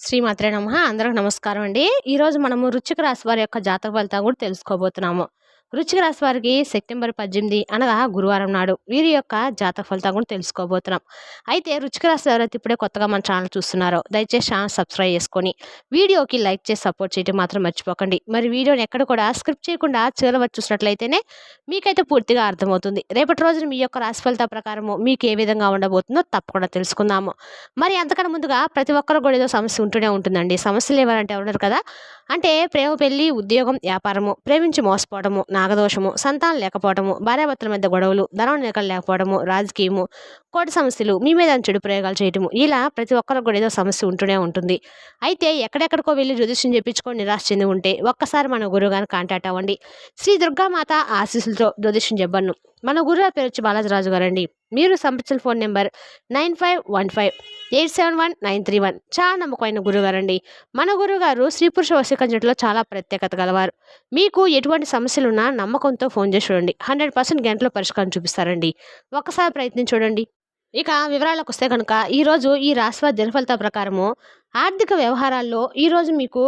శ్రీమాత్రే నమః. అందరికి నమస్కారం అండి. ఈరోజు మనము వృశ్చిక రాశి వారి యొక్క జాతక ఫలితాలు కూడా తెలుసుకోబోతున్నాము. వృశ్చిక రాశి వారికి సెప్టెంబర్ 18 అనగా గురువారం నాడు వీరి యొక్క జాతక ఫలితాలు కూడా తెలుసుకోబోతున్నాం. అయితే వృశ్చిక రాశి ఎవరైతే ఇప్పుడే కొత్తగా మన ఛానల్ చూస్తున్నారో దయచేసి ఛానల్ సబ్స్క్రైబ్ చేసుకొని వీడియోకి లైక్ చేసి సపోర్ట్ చేయడం మాత్రం మర్చిపోకండి. మరి వీడియోని ఎక్కడ కూడా స్క్రిప్ట్ చేయకుండా చివరి వరకు చూసినట్లయితేనే మీకైతే పూర్తిగా అర్థమవుతుంది. రేపటి రోజున మీ యొక్క రాశి ఫలితాల ప్రకారము మీకు ఏ విధంగా ఉండబోతుందో తప్పకుండా తెలుసుకుందాము. మరి అంతకన్నా ముందుగా ప్రతి ఒక్కరు కూడా ఏదో సమస్య ఉంటూనే ఉంటుందండి. సమస్యలు ఎవరంటే ఎవరు కదా, అంటే ప్రేమ, పెళ్లి, ఉద్యోగం, వ్యాపారము, ప్రేమించి మోసపోవడము, నాగదోషము, సంతానం లేకపోవడము, భార్యాభర్తల మధ్య గొడవలు, ధనం నిలకడ లేకపోవడము, రాజకీయము, కోర్టు సమస్యలు, మీ మీద చెడు ప్రయోగాలు చేయటము, ఇలా ప్రతి ఒక్కరికి కూడా ఏదో సమస్య ఉంటూనే ఉంటుంది. అయితే ఎక్కడెక్కడికో వెళ్ళి జ్యోతిష్యం చెప్పించుకొని నిరాశ చెంది ఉంటే ఒక్కసారి మన గురువు గారిని కాంటాక్ట్ అవ్వండి. శ్రీ దుర్గామాత ఆశీస్సులతో జ్యోతిష్యం చెప్పను. మన గురువు పేరు వచ్చి బాలాజీరాజు గారండి. మీరు సంప్రదించిన ఫోన్ నెంబర్ 9515871931. చాలా నమ్మకమైన గురుగారండి. మన గురుగారు స్త్రీ పురుష వశీకరణలో చాలా ప్రత్యేకత గలవారు. మీకు ఎటువంటి సమస్యలున్నా నమ్మకంతో ఫోన్ చేసి చూడండి. 100% గంటలో పరిష్కారం చూపిస్తారండి. ఒక్కసారి ప్రయత్నం చూడండి. ఇక వివరాలకు వస్తే కనుక ఈరోజు ఈ రాశివారి దినఫలితాల ప్రకారము ఆర్థిక వ్యవహారాల్లో ఈరోజు మీకు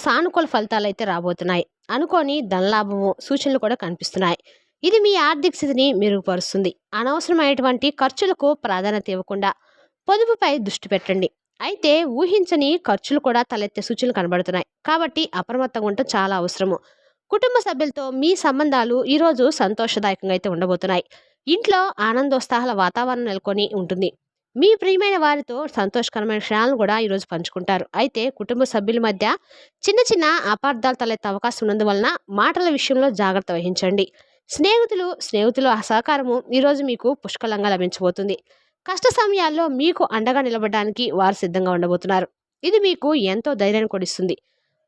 సానుకూల ఫలితాలు అయితే రాబోతున్నాయి. అనుకోని ధనలాభము సూచనలు కూడా కనిపిస్తున్నాయి. ఇది మీ ఆర్థిక స్థితిని మెరుగుపరుస్తుంది. అనవసరమైనటువంటి ఖర్చులకు ప్రాధాన్యత ఇవ్వకుండా పొదుపుపై దృష్టి పెట్టండి. అయితే ఊహించని ఖర్చులు కూడా తలెత్తే సూచనలు కనబడుతున్నాయి. కాబట్టి అప్రమత్తంగా ఉండటం చాలా అవసరము. కుటుంబ సభ్యులతో మీ సంబంధాలు ఈరోజు సంతోషదాయకంగా అయితే ఉండబోతున్నాయి. ఇంట్లో ఆనందోత్సాహాల వాతావరణం నెలకొని ఉంటుంది. మీ ప్రియమైన వారితో సంతోషకరమైన క్షణాలను కూడా ఈరోజు పంచుకుంటారు. అయితే కుటుంబ సభ్యుల మధ్య చిన్న చిన్న అపార్థాలు తలెత్తే అవకాశం ఉన్నందువలన మాటల విషయంలో జాగ్రత్త వహించండి. స్నేహితుల సహకారము ఈరోజు మీకు పుష్కలంగా లభించబోతుంది. కష్ట సమయాల్లో మీకు అండగా నిలబడడానికి వారు సిద్ధంగా ఉండబోతున్నారు. ఇది మీకు ఎంతో ధైర్యాన్ని కొడిస్తుంది.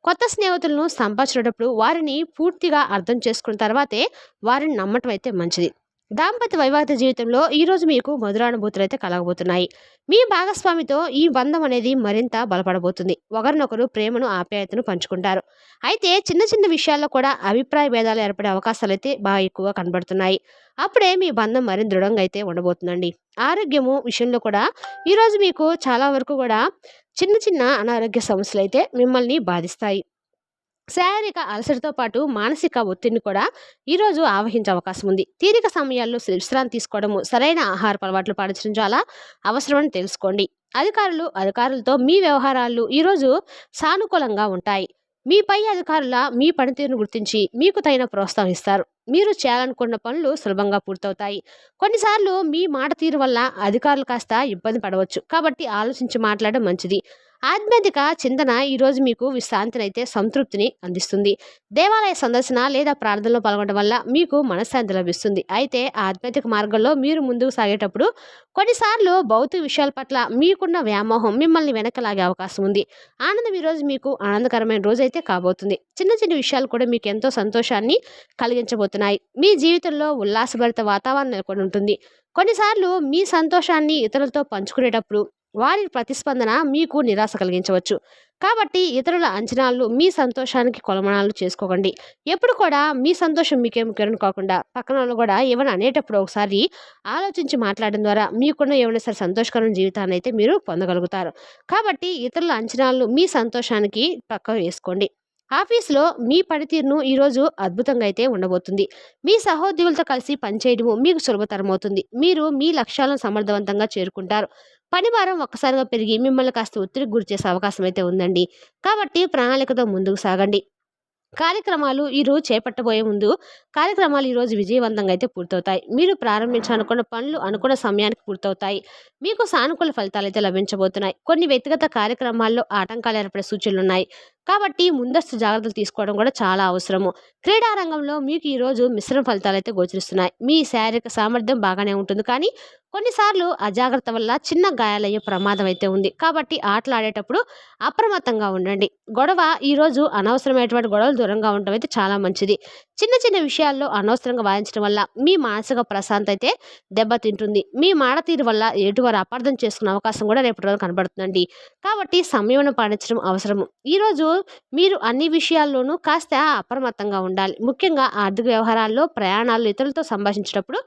కొత్త స్నేహితులను సంపాదించేటప్పుడు వారిని పూర్తిగా అర్థం చేసుకున్న తర్వాతే వారిని నమ్మటం అయితే మంచిది. దాంపత్య వైవాహిక జీవితంలో ఈరోజు మీకు మధురానుభూతులు అయితే కలగబోతున్నాయి. మీ భాగస్వామితో ఈ బంధం అనేది మరింత బలపడబోతుంది. ఒకరినొకరు ప్రేమను ఆప్యాయతను పంచుకుంటారు. అయితే చిన్న చిన్న విషయాల్లో కూడా అభిప్రాయ భేదాలు ఏర్పడే అవకాశాలు అయితే బాగా ఎక్కువగా కనబడుతున్నాయి. అప్పుడే మీ బంధం మరింత దృఢంగా అయితే ఉండబోతుందండి. ఆరోగ్యము విషయంలో కూడా ఈరోజు మీకు చాలా వరకు కూడా చిన్న చిన్న అనారోగ్య సమస్యలు అయితే మిమ్మల్ని బాధిస్తాయి. శారీరక అలసటతో పాటు మానసిక ఒత్తిడిని కూడా ఈరోజు ఆవహించే అవకాశం ఉంది. తీరిక సమయాల్లో విశ్రాంతి తీసుకోవడము, సరైన ఆహార అలవాట్లు పాటించడం చాలా అవసరమని తెలుసుకోండి. అధికారులతో మీ వ్యవహారాలు ఈరోజు సానుకూలంగా ఉంటాయి. మీ పై మీ పనితీరును గుర్తించి మీకు తగిన ప్రోత్సాహం ఇస్తారు. మీరు చేయాలనుకున్న పనులు సులభంగా పూర్తవుతాయి. కొన్నిసార్లు మీ మాట తీరు వల్ల అధికారులు కాస్త ఇబ్బంది పడవచ్చు. కాబట్టి ఆలోచించి మాట్లాడడం మంచిది. ఆధ్యాత్మిక చింతన ఈరోజు మీకు విశ్రాంతినైతే సంతృప్తిని అందిస్తుంది. దేవాలయ సందర్శన లేదా ప్రార్థనలో పాల్గొనడం వల్ల మీకు మనశ్శాంతి లభిస్తుంది. అయితే ఆధ్యాత్మిక మార్గంలో మీరు ముందుకు సాగేటప్పుడు కొన్నిసార్లు భౌతిక విషయాల పట్ల మీకున్న వ్యామోహం మిమ్మల్ని వెనకలాగే అవకాశం ఉంది. ఆనందం ఈరోజు మీకు ఆనందకరమైన రోజు అయితే కాబోతుంది. చిన్న చిన్న విషయాలు కూడా మీకు ఎంతో సంతోషాన్ని కలిగించబోతున్నాయి. మీ జీవితంలో ఉల్లాసభరిత వాతావరణం నెలకొని ఉంటుంది. కొన్నిసార్లు మీ సంతోషాన్ని ఇతరులతో పంచుకునేటప్పుడు వారి ప్రతిస్పందన మీకు నిరాశ కలిగించవచ్చు. కాబట్టి ఇతరుల అంచనాలు మీ సంతోషానికి కొలమానాలు చేసుకోకండి. ఎప్పుడు కూడా మీ సంతోషం మీకే ముఖ్యం కాకుండా పక్కన వాళ్ళు కూడా ఏమైనా అనేటప్పుడు ఒకసారి ఆలోచించి మాట్లాడడం ద్వారా మీకున్న ఏమైనా సరే సంతోషకరమైన జీవితాన్ని అయితే మీరు పొందగలుగుతారు. కాబట్టి ఇతరుల అంచనాలు మీ సంతోషానికి పక్క వేసుకోండి. ఆఫీసులో మీ పనితీరును ఈరోజు అద్భుతంగా అయితే ఉండబోతుంది. మీ సహోద్యోగులతో కలిసి పనిచేయడము మీకు సులభతరం అవుతుంది. మీరు మీ లక్ష్యాలను సమర్థవంతంగా చేరుకుంటారు. పని భారం ఒక్కసారిగా పెరిగి మిమ్మల్ని కాస్త ఒత్తిడికి గురి చేసే అవకాశం అయితే ఉందండి. కాబట్టి ప్రణాళికతో ముందుకు సాగండి. కార్యక్రమాలు ఈరోజు విజయవంతంగా అయితే పూర్తవుతాయి. మీరు ప్రారంభించాలనుకున్న పనులు అనుకున్న సమయానికి పూర్తవుతాయి. మీకు సానుకూల ఫలితాలు అయితే లభించబోతున్నాయి. కొన్ని వ్యక్తిగత కార్యక్రమాల్లో ఆటంకాలు ఏర్పడే సూచనలు ఉన్నాయి. కాబట్టి ముందస్తు జాగ్రత్తలు తీసుకోవడం కూడా చాలా అవసరము. క్రీడా రంగంలో మీకు ఈరోజు మిశ్రమ ఫలితాలు అయితే గోచరిస్తున్నాయి. మీ శారీరక సామర్థ్యం బాగానే ఉంటుంది, కానీ కొన్నిసార్లు అజాగ్రత్త వల్ల చిన్న గాయాలయ్యే ప్రమాదం అయితే ఉంది. కాబట్టి ఆటలు ఆడేటప్పుడు అప్రమత్తంగా ఉండండి. ఈరోజు అనవసరమైనటువంటి గొడవలు దూరంగా ఉండడం అయితే చాలా మంచిది. చిన్న చిన్న విషయాల్లో అనవసరంగా వాదించడం వల్ల మీ మానసిక ప్రశాంతత అయితే దెబ్బతింటుంది. మీ మాట తీరు వల్ల ఎటువారు అపార్థం చేసుకునే అవకాశం కూడా రేపటి రోజు కనబడుతుందండి. కాబట్టి సమయం పాటించడం అవసరము. ఈరోజు మీరు అన్ని విషయాల్లోనూ కాస్త అప్రమత్తంగా ఉండాలి. ముఖ్యంగా ఆర్థిక వ్యవహారాల్లో, ప్రయాణాలు, ఇతరులతో సంభాషించేటప్పుడు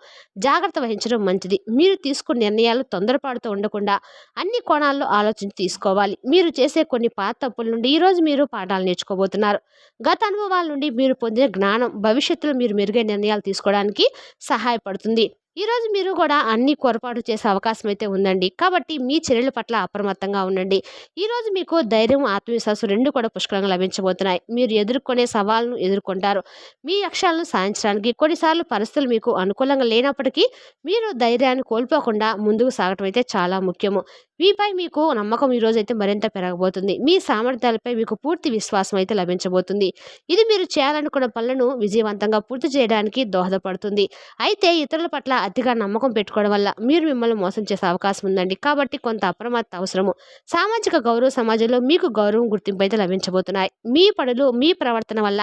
జాగ్రత్త వహించడం మంచిది. మీరు తీసుకున్న నిర్ణయాలు తొందరపాటుతో ఉండకుండా అన్ని కోణాల్లో ఆలోచించి తీసుకోవాలి. మీరు చేసే కొన్ని పాత తప్పుల నుండి ఈరోజు మీరు పాఠాలు నేర్చుకోబోతున్నారు. గత అనుభవాల నుండి మీరు పొందిన జ్ఞానం భవిష్యత్తులో మీరు మెరుగైన నిర్ణయాలు తీసుకోవడానికి సహాయపడుతుంది. ఈరోజు మీరు కూడా అన్ని పొరపాటు చేసే అవకాశం అయితే ఉందండి. కాబట్టి మీ చర్యల పట్ల అప్రమత్తంగా ఉండండి. ఈరోజు మీకు ధైర్యం, ఆత్మవిశ్వాసం 2 కూడా పుష్కలంగా లభించబోతున్నాయి. మీరు ఎదుర్కొనే సవాళ్ళను ఎదుర్కొంటారు. మీ లక్ష్యాలను సాధించడానికి కొన్నిసార్లు పరిస్థితులు మీకు అనుకూలంగా లేనప్పటికీ మీరు ధైర్యాన్ని కోల్పోకుండా ముందుకు సాగటం అయితే చాలా ముఖ్యము. మీపై మీకు నమ్మకం ఈరోజైతే మరింత పెరగబోతుంది. మీ సామర్థ్యాలపై మీకు పూర్తి విశ్వాసం అయితే లభించబోతుంది. ఇది మీరు చేయాలనుకున్న పనులను విజయవంతంగా పూర్తి చేయడానికి దోహదపడుతుంది. అయితే ఇతరుల పట్ల అతిగా నమ్మకం పెట్టుకోవడం వల్ల మీరు మిమ్మల్ని మోసం చేసే అవకాశం ఉందండి. కాబట్టి కొంత అప్రమత్త అవసరము. సామాజిక గౌరవ సమాజంలో మీకు గౌరవం, గుర్తింపు అయితే లభించబోతున్నాయి. మీ పనులు, మీ ప్రవర్తన వల్ల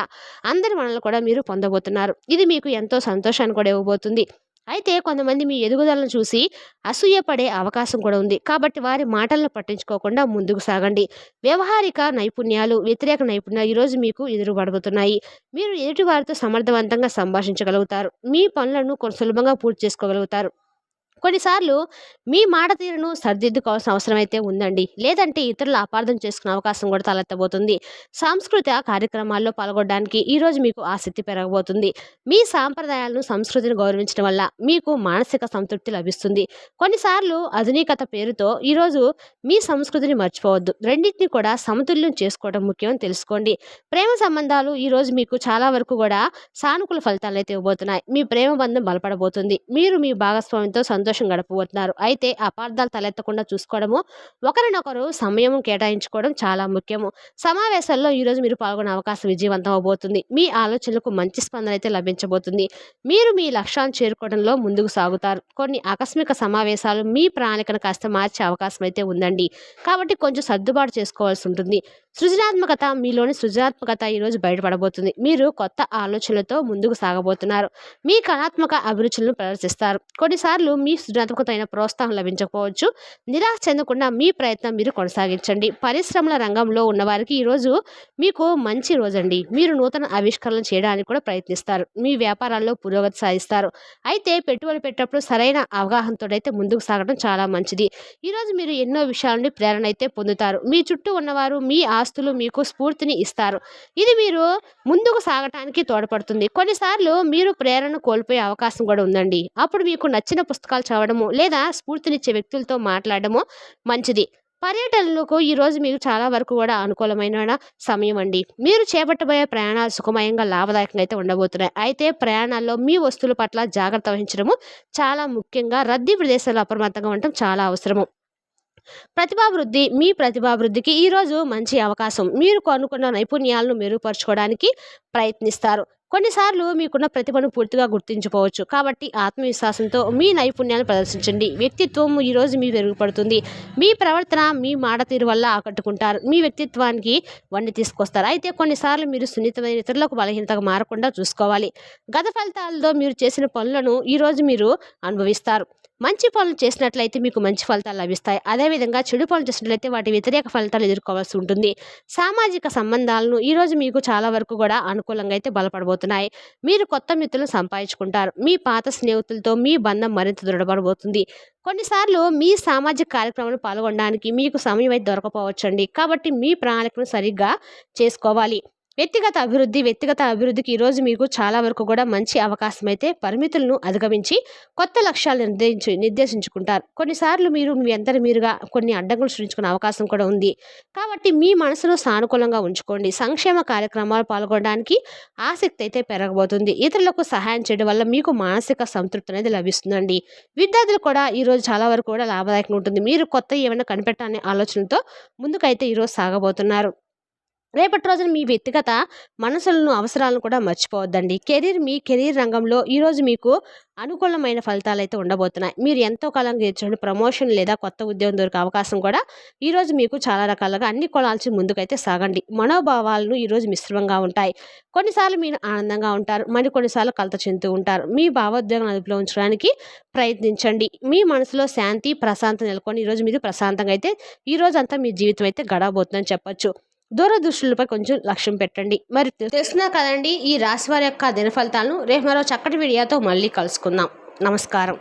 అందరి మనల్ని కూడా మీరు పొందబోతున్నారు. ఇది మీకు ఎంతో సంతోషాన్ని కూడా ఇవ్వబోతుంది. అయితే కొంతమంది మీ ఎదుగుదలను చూసి అసూయపడే అవకాశం కూడా ఉంది. కాబట్టి వారి మాటలను పట్టించుకోకుండా ముందుకు సాగండి. వ్యవహారిక నైపుణ్యాలు, వ్యతిరేక నైపుణ్యాలు ఈరోజు మీకు ఎదురుపడబోతున్నాయి. మీరు ఎదుటి వారితో సమర్థవంతంగా సంభాషించగలుగుతారు. మీ పనులను సులభంగా పూర్తి చేసుకోగలుగుతారు. కొన్నిసార్లు మీ మాట తీరును సరిదిద్దుకోవాల్సిన అవసరం అయితే ఉందండి. లేదంటే ఇతరులు అపార్థం చేసుకునే అవకాశం కూడా తలెత్తబోతుంది. సాంస్కృతిక కార్యక్రమాల్లో పాల్గొనడానికి ఈరోజు మీకు ఆసక్తి పెరగబోతుంది. మీ సాంప్రదాయాలను, సంస్కృతిని గౌరవించడం వల్ల మీకు మానసిక సంతృప్తి లభిస్తుంది. కొన్నిసార్లు ఆధునికత పేరుతో ఈరోజు మీ సంస్కృతిని మర్చిపోవద్దు. రెండింటిని కూడా సమతుల్యం చేసుకోవడం ముఖ్యం అని తెలుసుకోండి. ప్రేమ సంబంధాలు ఈరోజు మీకు చాలా వరకు కూడా సానుకూల ఫలితాలు అయితే ఇవ్వబోతున్నాయి. మీ ప్రేమ బంధం బలపడబోతుంది. మీరు మీ భాగస్వామితో సంతోషం గడపబోతున్నారు. అయితే అపార్థాలు తలెత్తకుండా చూసుకోవడము, ఒకరినొకరు సమయం కేటాయించుకోవడం చాలా ముఖ్యము. సమావేశాల్లో ఈరోజు మీరు పాల్గొనే అవకాశం విజయవంతం అవబోతుంది. మీ ఆలోచనలకు మంచి స్పందన అయితే లభించబోతుంది. మీరు మీ లక్ష్యాన్ని చేరుకోవడంలో ముందుకు సాగుతారు. కొన్ని ఆకస్మిక సమావేశాలు మీ ప్రణాళికను కాస్త మార్చే అవకాశం అయితే ఉందండి. కాబట్టి కొంచెం సర్దుబాటు చేసుకోవాల్సి ఉంటుంది. మీలోని సృజనాత్మకత ఈరోజు బయటపడబోతుంది. మీరు కొత్త ఆలోచనలతో ముందుకు సాగబోతున్నారు. మీ కళాత్మక అభిరుచులను ప్రదర్శిస్తారు. కొన్నిసార్లు మీ సృజనాత్మకత అయిన ప్రోత్సాహం లభించకపోవచ్చు. నిరాశ చెందకుండా మీ ప్రయత్నం మీరు కొనసాగించండి. పరిశ్రమల రంగంలో ఉన్నవారికి ఈరోజు మీకు మంచి రోజండి. మీరు నూతన ఆవిష్కరణలు చేయడానికి కూడా ప్రయత్నిస్తారు. మీ వ్యాపారాల్లో పురోగతి సాధిస్తారు. అయితే పెట్టుబడి పెట్టేటప్పుడు సరైన అవగాహనతో అయితే ముందుకు సాగడం చాలా మంచిది. ఈరోజు మీరు ఎన్నో విషయాల నుండి ప్రేరణ అయితే పొందుతారు. మీ చుట్టూ ఉన్నవారు, మీ ఆస్తులు మీకు స్ఫూర్తిని ఇస్తారు. ఇది మీరు ముందుకు సాగటానికి తోడ్పడుతుంది. కొన్నిసార్లు మీరు ప్రేరణ కోల్పోయే అవకాశం కూడా ఉందండి. అప్పుడు మీకు నచ్చిన పుస్తకాలు చదవడము లేదా స్ఫూర్తినిచ్చే వ్యక్తులతో మాట్లాడడము మంచిది. పర్యటనలకు ఈరోజు మీకు చాలా వరకు కూడా అనుకూలమైన సమయం అండి. మీరు చేపట్టబోయే ప్రయాణాలు సుఖమయంగా, లాభదాయకంగా అయితే ఉండబోతున్నాయి. అయితే ప్రయాణాల్లో మీ వస్తువుల పట్ల జాగ్రత్త వహించడము చాలా ముఖ్యంగా రద్దీ ప్రదేశాల్లో అప్రమత్తంగా ఉండటం చాలా అవసరము. మీ ప్రతిభాభివృద్ధికి ఈరోజు మంచి అవకాశం. మీరు అనుకున్న నైపుణ్యాలను మెరుగుపరుచుకోవడానికి ప్రయత్నిస్తారు. కొన్నిసార్లు మీకున్న ప్రతిభను పూర్తిగా గుర్తించుకోవచ్చు. కాబట్టి ఆత్మవిశ్వాసంతో మీ నైపుణ్యాలను ప్రదర్శించండి. వ్యక్తిత్వం ఈరోజు మీ మెరుగుపడుతుంది. మీ ప్రవర్తన, మీ మాట తీరు వల్ల ఆకట్టుకుంటారు. మీ వ్యక్తిత్వానికి వన్నె తీసుకొస్తారు. అయితే కొన్నిసార్లు మీరు సున్నితమైన, ఇతరులకు బలహీనతగా మారకుండా చూసుకోవాలి. గత ఫలితాలతో మీరు చేసిన పనులను ఈరోజు మీరు అనుభవిస్తారు. మంచి పనులు చేసినట్లయితే మీకు మంచి ఫలితాలు లభిస్తాయి. అదేవిధంగా చెడు పనులు చేసినట్లయితే వాటి వ్యతిరేక ఫలితాలు ఎదుర్కోవాల్సి ఉంటుంది. సామాజిక సంబంధాలను ఈరోజు మీకు చాలా వరకు కూడా అనుకూలంగా అయితే బలపడబోతున్నాయి. మీరు కొత్త మిత్రులను సంపాదించుకుంటారు. మీ పాత స్నేహితులతో మీ బంధం మరింత దృఢపడబోతుంది. కొన్నిసార్లు మీ సామాజిక కార్యక్రమాలు పాల్గొనడానికి మీకు సమయం అయితే దొరకపోవచ్చండి. కాబట్టి మీ ప్రణాళికను సరిగ్గా చేసుకోవాలి. వ్యక్తిగత అభివృద్ధికి ఈరోజు మీకు చాలా వరకు కూడా మంచి అవకాశం అయితే పరిమితులను అధిగమించి కొత్త లక్ష్యాలు నిర్దేశించుకుంటారు. కొన్నిసార్లు మీరు మీ అంతటి మీరుగా కొన్ని అడ్డంకులు సృష్టించుకునే అవకాశం కూడా ఉంది. కాబట్టి మీ మనసును సానుకూలంగా ఉంచుకోండి. సంక్షేమ కార్యక్రమాలు పాల్గొనడానికి ఆసక్తి అయితే పెరగబోతుంది. ఇతరులకు సహాయం చేయడం వల్ల మీకు మానసిక సంతృప్తి అనేది లభిస్తుందండి. విద్యార్థులు కూడా ఈరోజు చాలా వరకు కూడా లాభదాయకంగా ఉంటుంది. మీరు కొత్త ఏమైనా కనిపెట్టాలనే ఆలోచనతో ముందుకైతే ఈరోజు సాగబోతున్నారు. రేపటి రోజున మీ వ్యక్తిగత మనసులను, అవసరాలను కూడా మర్చిపోవద్దండి. మీ కెరీర్ రంగంలో ఈరోజు మీకు అనుకూలమైన ఫలితాలు అయితే ఉండబోతున్నాయి. మీరు ఎంతో కాలంగా ఎదురుచూస్తున్న ప్రమోషన్ లేదా కొత్త ఉద్యోగం దొరికే అవకాశం కూడా ఈరోజు మీకు చాలా రకాలుగా అన్ని కొనాల్సి ముందుకైతే సాగండి. మనోభావాలను ఈరోజు మిశ్రమంగా ఉంటాయి. కొన్నిసార్లు మీరు ఆనందంగా ఉంటారు, మరి కొన్నిసార్లు కలత చెందుతూ ఉంటారు. మీ భావోద్వేగాలను అదుపులో ఉంచడానికి ప్రయత్నించండి. మీ మనసులో శాంతి, ప్రశాంతత నెలకొని ఈరోజు మీరు ప్రశాంతంగా అయితే ఈ రోజంతా మీ జీవితం అయితే గడవబోతుందని చెప్పొచ్చు. దూరదృష్టులపై కొంచెం లక్ష్యం పెట్టండి. మరి తెలుసుకున్నారు కదండి ఈ రాశి వారి యొక్క దిన ఫలితాలను. రేపు మరో చక్కటి వీడియోతో మళ్ళీ కలుసుకుందాం. నమస్కారం.